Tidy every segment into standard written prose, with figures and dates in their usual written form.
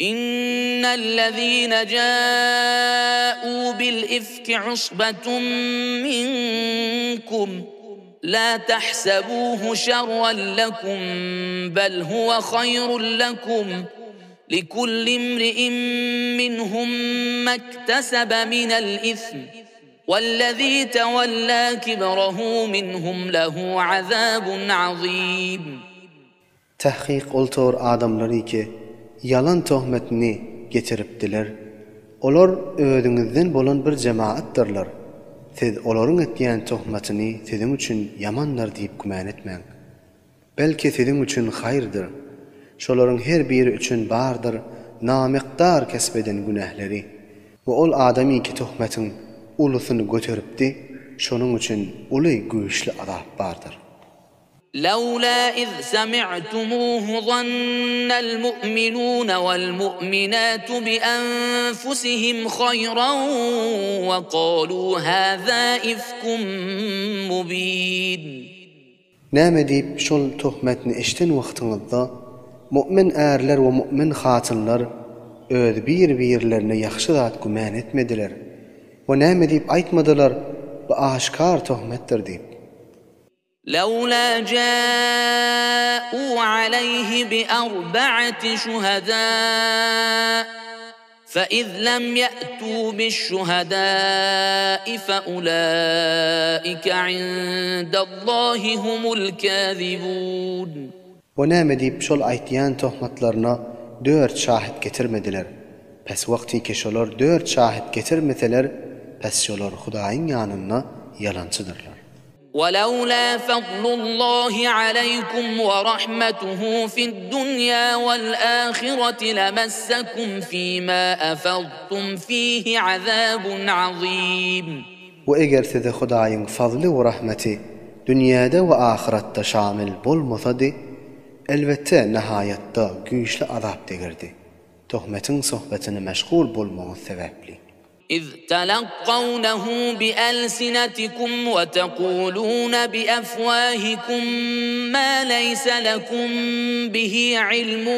إن الذين جاءوا بالإفك عصبة منكم لا تحسبوه شرا لكم بل هو خير لكم لكل امرئ منهم ما اكتسب من الإثم والذي تولى كبره منهم له عذاب عظيم. Tahqiq oltor adamları ki yalan töhmetini getiripdiler. Olar ödüňizden bolan bir jemaatdyrlar. Siz olaryň etýän töhmetini siziň üçin ýamanlar diýip güman etmäň. Belki siziň üçin haýyrdyr. Şolaryň her biri üçin bardyr namykdar kesbeden günähleri. We ol adamy ki töhmetin ulusyny göteripdi, şonuň üçin uly güýçli azap bardyr. لولا إذ سمعتموه ظن المؤمنون والمؤمنات بأنفسهم خيرا وقالوا هذا إفك مبين. Näme diýip şol töhmetni eşden wagtyňyzda mu'min ärler we mu'min hatynlar öz bir-birlerine ýaxşy zat güman etmediler. We näme diýip aýtmadylar, bu aşkar töhmetdir diýip. لولا جاءوا عليه بأربعة شهداء فإذ لم يأتوا بالشهداء فأولئك عند الله هم الكاذبون. ونäme diýip şol aýtýan töhmetlerine 4 şahit getirmediler. Pes wagty ki şolar 4 şahit getirmeseler, pes şolar Hudaýyň ýanyna ýalançydyrlar. ولولا فضل الله عليكم ورحمته في الدنيا والآخرة لمسكم فيما أفضتم فيه عذاب عظيم. وإگر size Hudaýyň fazly we rahmeti dünýäde we ahiretde şamil bolmasady, elbette nihayetde güýçli azap degirdi. Töhmetin sohbetine meşgul bolmagyň sebäpli. إذ تلقونه بألسنتكم وتقولون بأفواهكم ما ليس لكم به علم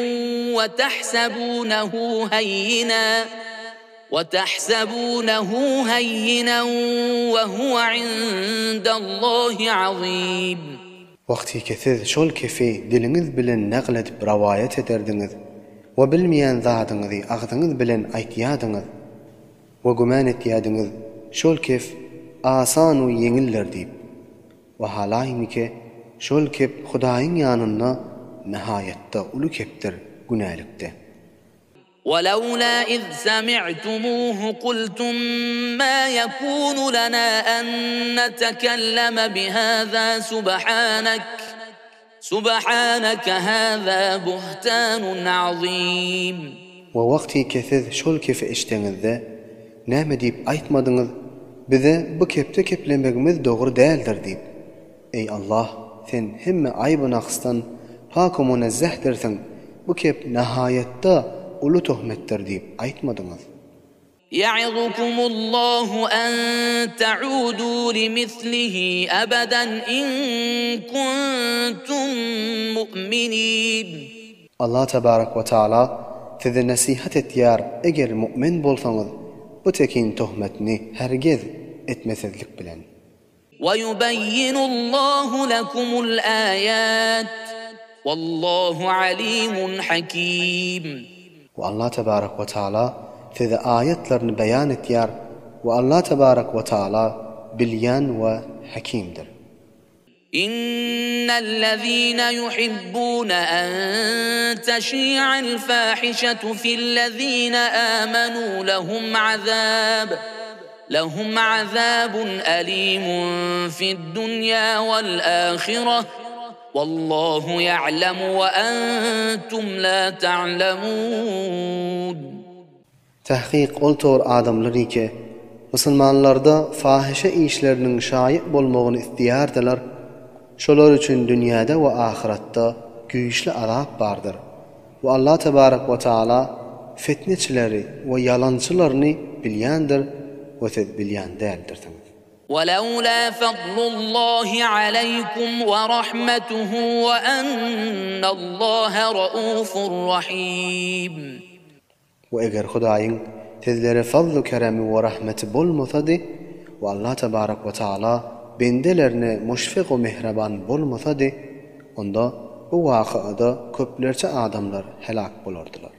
وتحسبونه هينا وهو عند الله عظيم. Wagty ki siz şol kefi diliňiz bilen naql edip rawaýat ederdiňiz we bilmeýän zadyňyzy agzyňyz bilen aýtýadyňyz ve güman etýädiňiz şol kef asan we yeňiller diýip. Ve halaýmy ki şol kep Hudaýyň ýanyna nihayetde uly kepdir, günälikde. ولولا إذ سمعتموه قلتم ما يكون لنا أن نتكلم بهذا سبحانك هذا بهتان عظيم. ووقتي كثير شول كيف اشتغلده näme diýip aýtmadyňyz, bize bu kepde keplenmegimiz dogry däldir diýip. Ey Allah, sen hemme aýby naqsdan pak we munazzahdirsiň. Bu kep nihayetde uly töhmetdir diýip aýtmadyňyz. يعظكم الله أن تعودوا لمثله أبدا إن كنتم مؤمنين. Allah tebarek ve taala size nasihat etýär, eger mu'min bolsaňyz bu tekin töhmetini hergiz etmesizlik bilen. ويبين الله لكم الآيات والله عليم حكيم. Ve Allah tebarek ve taala size ayetlerini beyan etýär ve Allah tebarek ve taala bilýän we hakimdir. إن الذين يحبون أن تشيع الفاحشة في الذين آمنوا لهم عذاب أليم في الدنيا والآخرة والله يعلم وأنتم لا تعلمون. Tahqiq oltor adamları ki musulmanlarda fahişe işlerinin şaýy bolmagyny istəyärdiler. Şolar üçin dünýäde we ahiretde güýçli azap bardyr. Ve Allah tebarek ve taala fitneçileri ve yalançylaryny bilýändir we siz bilýän däldirsiniz. ولولا فضل الله عليكم ورحمته وأن الله رؤوف رحيم. Ve eger Hudaýyň tezlere fazl-ı keremi we rahmeti bolmasady we Allah tebarak we taala bendelerine muşfiq we mehreban bolmasady, onda bu wakyada köplerçe adamlar helak bolardylar.